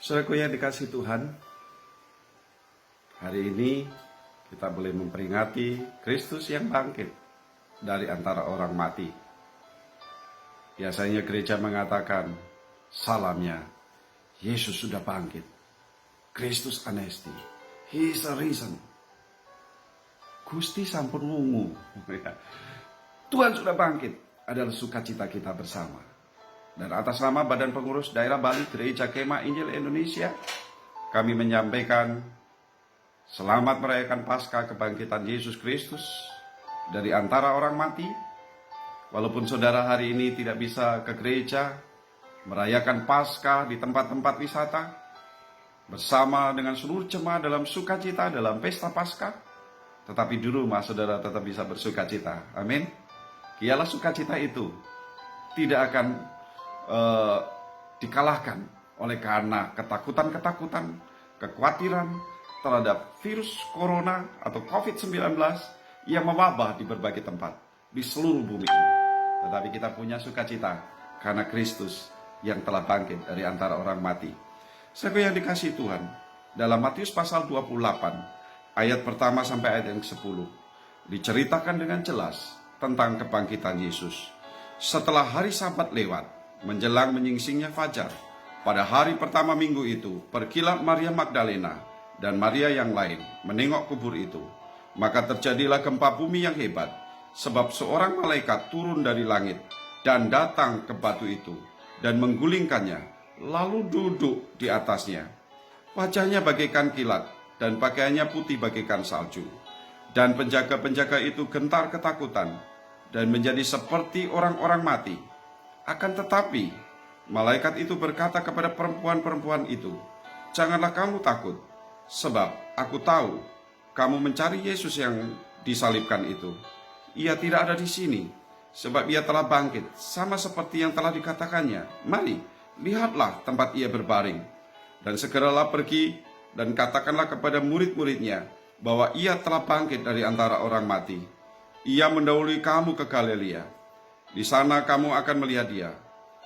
Saudaraku yang dikasih Tuhan, hari ini kita boleh memperingati Kristus yang bangkit dari antara orang mati. Biasanya gereja mengatakan, salamnya, Yesus sudah bangkit. Kristus anesti. He is a risen. Gusti sampun wungu. Tuhan sudah bangkit adalah sukacita kita bersama. Dan atas nama Badan Pengurus Daerah Bali Gereja Kemah Injil Indonesia, kami menyampaikan selamat merayakan Paskah kebangkitan Yesus Kristus dari antara orang mati. Walaupun saudara hari ini tidak bisa ke gereja merayakan Paskah di tempat-tempat wisata bersama dengan seluruh jemaat dalam sukacita dalam pesta Paskah, tetapi di rumah saudara tetap bisa bersukacita. Amin. Ialah sukacita itu tidak akan dikalahkan oleh karena ketakutan-ketakutan, kekhawatiran terhadap virus corona atau COVID-19 yang mewabah di berbagai tempat di seluruh bumi ini. Tetapi kita punya sukacita karena Kristus yang telah bangkit dari antara orang mati. Saudara yang dikasihi Tuhan, dalam Matius pasal 28 ayat pertama sampai ayat yang 10 diceritakan dengan jelas tentang kebangkitan Yesus. Setelah hari Sabat lewat, menjelang menyingsingnya fajar, pada hari pertama minggu itu, pergilah Maria Magdalena dan Maria yang lain menengok kubur itu. Maka terjadilah gempa bumi yang hebat, sebab seorang malaikat turun dari langit dan datang ke batu itu dan menggulingkannya, lalu duduk di atasnya. Wajahnya bagaikan kilat dan pakaiannya putih bagaikan salju. Dan penjaga-penjaga itu gentar ketakutan dan menjadi seperti orang-orang mati. Akan tetapi, malaikat itu berkata kepada perempuan-perempuan itu, "Janganlah kamu takut, sebab aku tahu kamu mencari Yesus yang disalibkan itu. Ia tidak ada di sini, sebab ia telah bangkit, sama seperti yang telah dikatakannya. Mari, lihatlah tempat ia berbaring. Dan segeralah pergi dan katakanlah kepada murid-muridnya bahwa ia telah bangkit dari antara orang mati. Ia mendahului kamu ke Galilea. Di sana kamu akan melihat dia.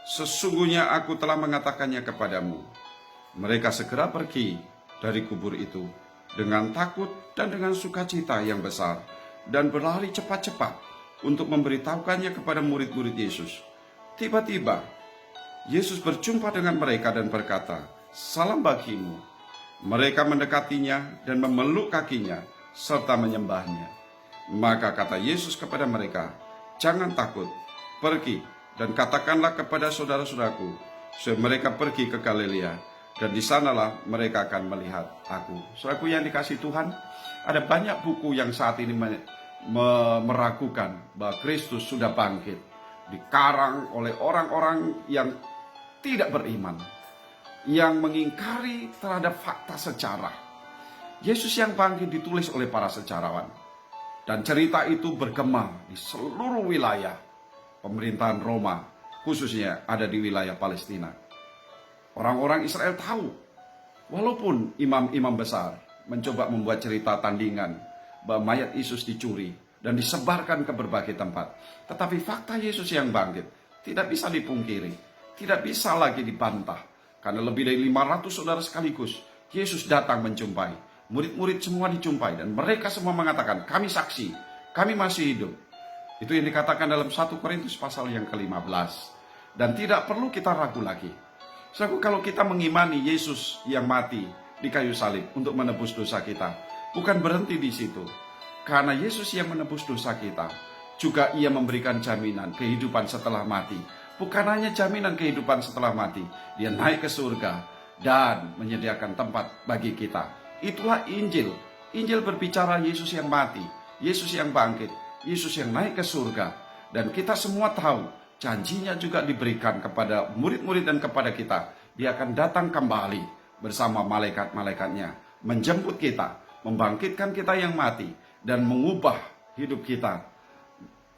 Sesungguhnya aku telah mengatakannya kepadamu." Mereka segera pergi dari kubur itu dengan takut dan dengan sukacita yang besar, dan berlari cepat-cepat untuk memberitahukannya kepada murid-murid Yesus. Tiba-tiba Yesus berjumpa dengan mereka dan berkata, "Salam bagimu." Mereka mendekatinya dan memeluk kakinya serta menyembahnya. Maka kata Yesus kepada mereka, "Jangan takut, pergi dan katakanlah kepada saudara-saudaraku supaya mereka pergi ke Galilea, dan di sanalah mereka akan melihat aku." Saudaraku yang dikasihi Tuhan, ada banyak buku yang saat ini meragukan bahwa Kristus sudah bangkit, dikarang oleh orang-orang yang tidak beriman, yang mengingkari terhadap fakta sejarah. Yesus yang bangkit ditulis oleh para sejarawan, dan cerita itu bergema di seluruh wilayah pemerintahan Roma, khususnya ada di wilayah Palestina. Orang-orang Israel tahu, walaupun imam-imam besar mencoba membuat cerita tandingan bahwa mayat Yesus dicuri dan disebarkan ke berbagai tempat, tetapi fakta Yesus yang bangkit tidak bisa dipungkiri, tidak bisa lagi dibantah, karena lebih dari 500 saudara sekaligus Yesus datang menjumpai, murid-murid semua dijumpai, dan mereka semua mengatakan, "Kami saksi, kami masih hidup." Itu yang dikatakan dalam 1 Korintus pasal yang ke-15. Dan tidak perlu kita ragu lagi. So, kalau kita mengimani Yesus yang mati di kayu salib untuk menebus dosa kita, bukan berhenti di situ. Karena Yesus yang menebus dosa kita, juga ia memberikan jaminan kehidupan setelah mati. Bukan hanya jaminan kehidupan setelah mati, dia naik ke surga dan menyediakan tempat bagi kita. Itulah Injil. Injil berbicara Yesus yang mati, Yesus yang bangkit, Yesus yang naik ke surga. Dan kita semua tahu, janjinya juga diberikan kepada murid-murid dan kepada kita. Dia akan datang kembali bersama malaikat-malaikatnya, menjemput kita, membangkitkan kita yang mati, dan mengubah hidup kita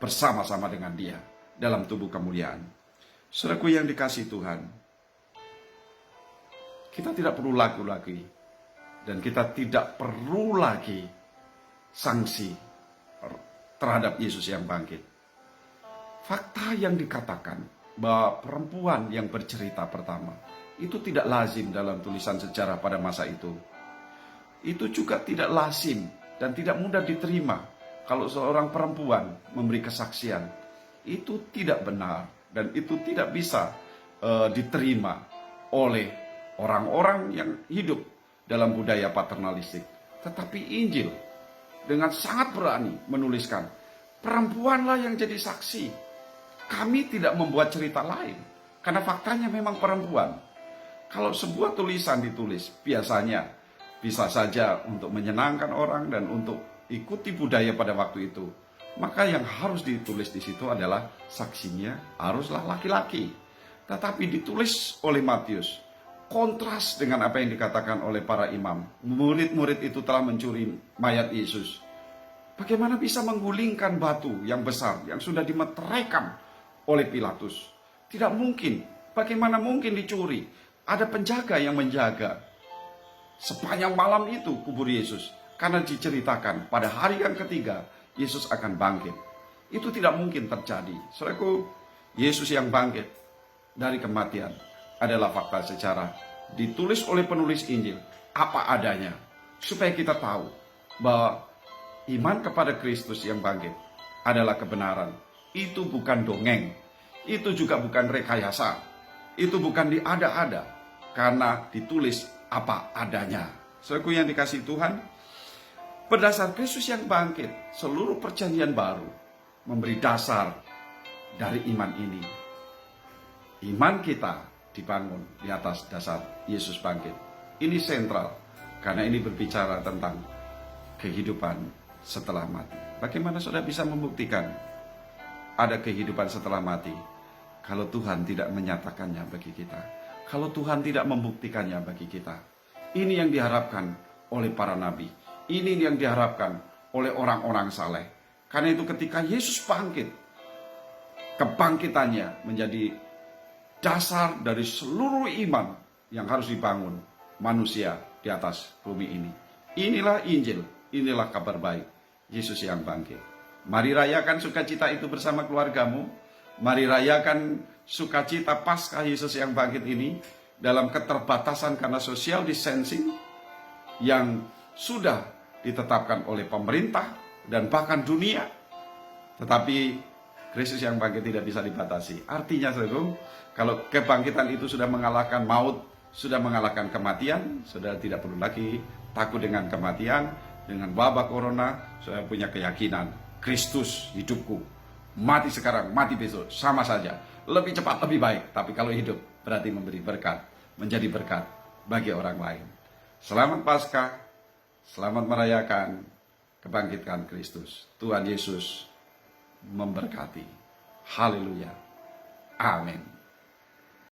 bersama-sama dengan dia dalam tubuh kemuliaan. Saudaraku yang dikasihi Tuhan, kita tidak perlu ragu lagi, dan kita tidak perlu lagi sanksi terhadap Yesus yang bangkit. Fakta yang dikatakan bahwa perempuan yang bercerita pertama Itu tidak lazim dalam tulisan sejarah pada masa itu. Itu juga tidak lazim dan tidak mudah diterima kalau seorang perempuan memberi kesaksian. Itu tidak benar dan itu tidak bisa diterima oleh orang-orang yang hidup dalam budaya paternalistik. Tetapi Injil dengan sangat berani menuliskan, perempuanlah yang jadi saksi. Kami tidak membuat cerita lain, karena faktanya memang perempuan. Kalau sebuah tulisan ditulis, biasanya bisa saja untuk menyenangkan orang dan untuk ikuti budaya pada waktu itu. Maka yang harus ditulis di situ adalah saksinya haruslah laki-laki. Tetapi ditulis oleh Matius, kontras dengan apa yang dikatakan oleh para imam. Murid-murid itu telah mencuri mayat Yesus. Bagaimana bisa menggulingkan batu yang besar yang sudah dimeteraikan oleh Pilatus? Tidak mungkin. Bagaimana mungkin dicuri? Ada penjaga yang menjaga sepanjang malam itu kubur Yesus. Karena diceritakan pada hari yang ketiga Yesus akan bangkit. Itu tidak mungkin terjadi. Saudaraku, Yesus yang bangkit dari kematian adalah fakta sejarah. Ditulis oleh penulis Injil apa adanya. Supaya kita tahu bahwa iman kepada Kristus yang bangkit adalah kebenaran. Itu bukan dongeng. Itu juga bukan rekayasa. Itu bukan diada-ada, karena ditulis apa adanya. Saudaraku yang dikasihi Tuhan, berdasar Kristus yang bangkit, seluruh perjanjian baru memberi dasar dari iman ini. Iman kita dibangun di atas dasar Yesus bangkit. Ini sentral, karena ini berbicara tentang kehidupan setelah mati. Bagaimana saudara bisa membuktikan ada kehidupan setelah mati kalau Tuhan tidak menyatakannya bagi kita, kalau Tuhan tidak membuktikannya bagi kita? Ini yang diharapkan oleh para nabi, ini yang diharapkan oleh orang-orang saleh. Karena itu ketika Yesus bangkit, kebangkitannya menjadi dasar dari seluruh iman yang harus dibangun manusia di atas bumi ini. Inilah Injil, inilah kabar baik, Yesus yang bangkit. Mari rayakan sukacita itu bersama keluargamu. Mari rayakan sukacita Paskah Yesus yang bangkit ini dalam keterbatasan karena social distancing yang sudah ditetapkan oleh pemerintah dan bahkan dunia. Tetapi Kristus yang bangkit tidak bisa dibatasi. Artinya, saudara, kalau kebangkitan itu sudah mengalahkan maut, sudah mengalahkan kematian, saudara tidak perlu lagi takut dengan kematian, dengan wabah corona. Saudara punya keyakinan, Kristus hidupku. Mati sekarang, mati besok, sama saja. Lebih cepat, lebih baik. Tapi kalau hidup berarti memberi berkat, menjadi berkat bagi orang lain. Selamat Paskah, selamat merayakan kebangkitan Kristus. Tuhan Yesus memberkati. Haleluya. Amin.